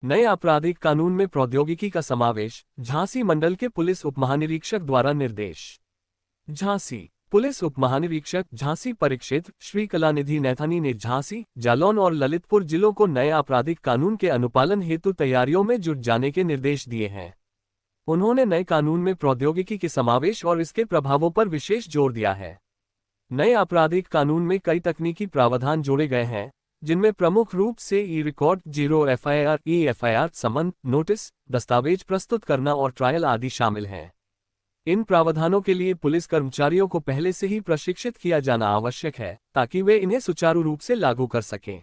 नए आपराधिक कानून में प्रौद्योगिकी का समावेश, झांसी मंडल के पुलिस उपमहानिरीक्षक द्वारा निर्देश। झांसी पुलिस उपमहानिरीक्षक झांसी परिक्षेत्र श्री कलानिधि नैथानी ने झांसी, जालौन और ललितपुर जिलों को नए आपराधिक कानून के अनुपालन हेतु तैयारियों में जुट जाने के निर्देश दिए हैं। उन्होंने नए कानून में प्रौद्योगिकी के समावेश और इसके प्रभावों पर विशेष जोर दिया है। नए आपराधिक कानून में कई तकनीकी प्रावधान जोड़े गए हैं, जिनमें प्रमुख रूप से e record, zero FIR, e FIR, summon, notice, दस्तावेज प्रस्तुत करना और ट्रायल आदि शामिल हैं। इन प्रावधानों के लिए पुलिस कर्मचारियों को पहले से ही प्रशिक्षित किया जाना आवश्यक है, ताकि वे इन्हें सुचारू रूप से लागू कर सकें।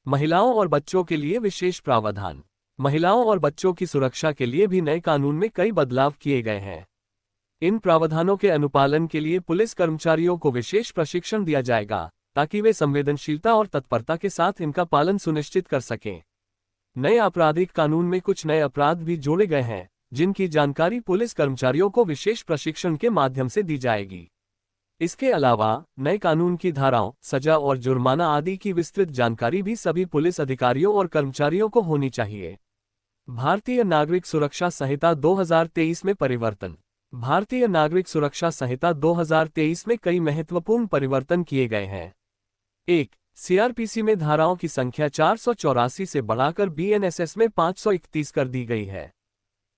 महिलाओं और बच्चों के लिए विशेष प्रावधान। महिलाओं और बच्चों की सुरक्षा के लिए भी नए कानून में कई बदलाव किए गए हैं। इन प्रावधानों के अनुपालन के लिए पुलिस कर्मचारियों को विशेष प्रशिक्षण दिया जाएगा, ताकि वे संवेदनशीलता और तत्परता के साथ इनका पालन सुनिश्चित कर सकें। नए आपराधिक कानून में कुछ नए अपराध भी जोड़े गए हैं, जिनकी जानकारी पुलिस कर्मचारियों को विशेष प्रशिक्षण के माध्यम से दी जाएगी। इसके अलावा नए कानून की धाराओं, सजा और जुर्माना आदि की विस्तृत जानकारी भी सभी पुलिस अधिकारियों और कर्मचारियों को होनी चाहिए। भारतीय नागरिक सुरक्षा संहिता 2023 में परिवर्तन। भारतीय नागरिक सुरक्षा संहिता 2023 में कई महत्वपूर्ण परिवर्तन किए गए हैं। 1. सीआरपीसी में धाराओं की संख्या 484 से बढ़ाकर बीएनएसएस में 531 कर दी गई है।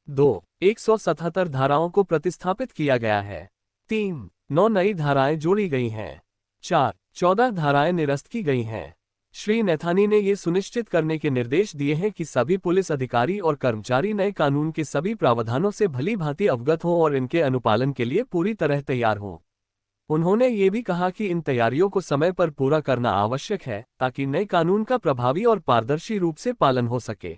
2. 177 धाराओं को प्रतिस्थापित किया गया है। 3. 9 नई धाराएं जोड़ी गई हैं। 4. 14 धाराएं निरस्त की गई हैं। श्री नैथानी ने ये सुनिश्चित करने के निर्देश दिए हैं कि सभी पुलिस अधिकारी और कर्मचारी नए कानून के सभी प्रावधानों से भली भांति अवगत हों और इनके अनुपालन के लिए पूरी तरह तैयार हों। उन्होंने ये भी कहा कि इन तैयारियों को समय पर पूरा करना आवश्यक है, ताकि नए कानून का प्रभावी और पारदर्शी रूप से पालन हो सके।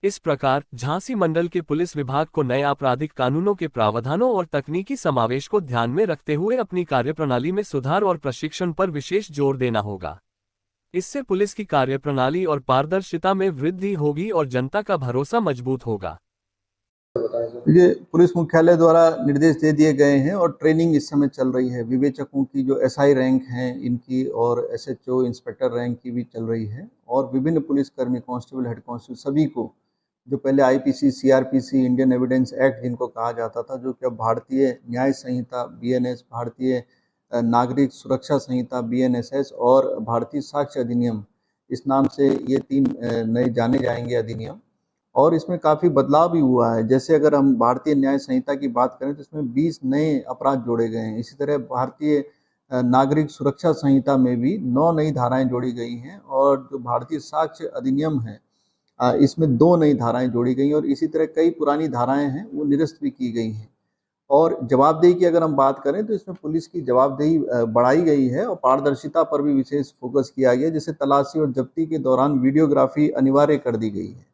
इस प्रकार झांसी मंडल के पुलिस विभाग को नए आपराधिक कानूनों के प्रावधानों और तकनीकी समावेश को ध्यान में रखते हुए अपनी कार्यप्रणाली में सुधार और प्रशिक्षण पर विशेष जोर देना होगा। इससे पुलिस की कार्यप्रणाली और पारदर्शिता में वृद्धि होगी और जनता का भरोसा मजबूत होगा। ये पुलिस मुख्यालय द्वारा निर्देश दे दिए गए हैं और ट्रेनिंग इस समय चल रही है। विवेचकों की जो एसआई रैंक हैं इनकी और एसएचओ इंस्पेक्टर रैंक की भी चल रही है, और विभिन्न पुलिसकर्मी, कांस्टेबल, हेड कांस्टेबल, सभी को जो पहले IPC, CrPC, Indian evidence act जिनको कहा जाता था, जो कि अब भारतीय न्याय संहिता बीएनएस, भारतीय नागरिक सुरक्षा संहिता बीएनएसएस और भारतीय साक्ष्य अधिनियम, इस नाम से ये 3 नए जाने जाएंगे अधिनियम। और इसमें काफ़ी बदलाव भी हुआ है। जैसे अगर हम भारतीय न्याय संहिता की बात करें तो इसमें 20 नए अपराध जोड़े गए हैं। इसी तरह भारतीय नागरिक सुरक्षा संहिता में भी 9 नई धाराएं जोड़ी गई हैं, और जो भारतीय साक्ष्य अधिनियम है इसमें 2 नई धाराएं जोड़ी गई हैं, और इसी तरह कई पुरानी धाराएं हैं वो निरस्त भी की गई हैं। और जवाबदेही की अगर हम बात करें तो इसमें पुलिस की जवाबदेही बढ़ाई गई है और पारदर्शिता पर भी विशेष फोकस किया गया, जैसे तलाशी और जब्ती के दौरान वीडियोग्राफी अनिवार्य कर दी गई है।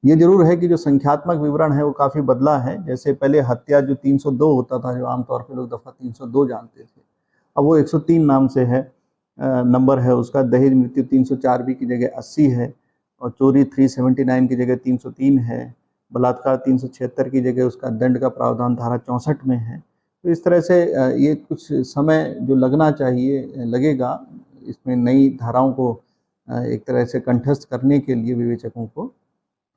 ये जरूर है कि जो संख्यात्मक विवरण है वो काफ़ी बदला है। जैसे पहले हत्या जो 302 होता था, जो आमतौर पे लोग दफ़ा 302 जानते थे, अब वो 103 नाम से है, नंबर है उसका। दहेज मृत्यु 304 भी की जगह 80 है, और चोरी 379 की जगह 303 है, बलात्कार 376 की जगह उसका दंड का प्रावधान धारा 64 में है। तो इस तरह से ये कुछ समय जो लगना चाहिए लगेगा इसमें नई धाराओं को एक तरह से कंठस्थ करने के लिए विवेचकों को।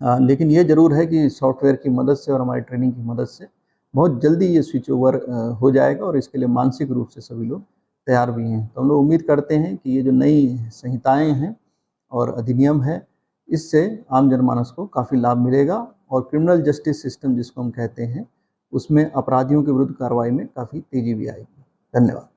लेकिन ये ज़रूर है कि सॉफ्टवेयर की मदद से और हमारी ट्रेनिंग की मदद से बहुत जल्दी ये स्विच ओवर हो जाएगा, और इसके लिए मानसिक रूप से सभी लोग तैयार भी हैं। तो हम लोग उम्मीद करते हैं कि ये जो नई संहिताएं हैं और अधिनियम है, इससे आम जनमानस को काफ़ी लाभ मिलेगा, और क्रिमिनल जस्टिस सिस्टम जिसको हम कहते हैं, उसमें अपराधियों के विरुद्ध कार्रवाई में काफ़ी तेज़ी भी आएगी। धन्यवाद।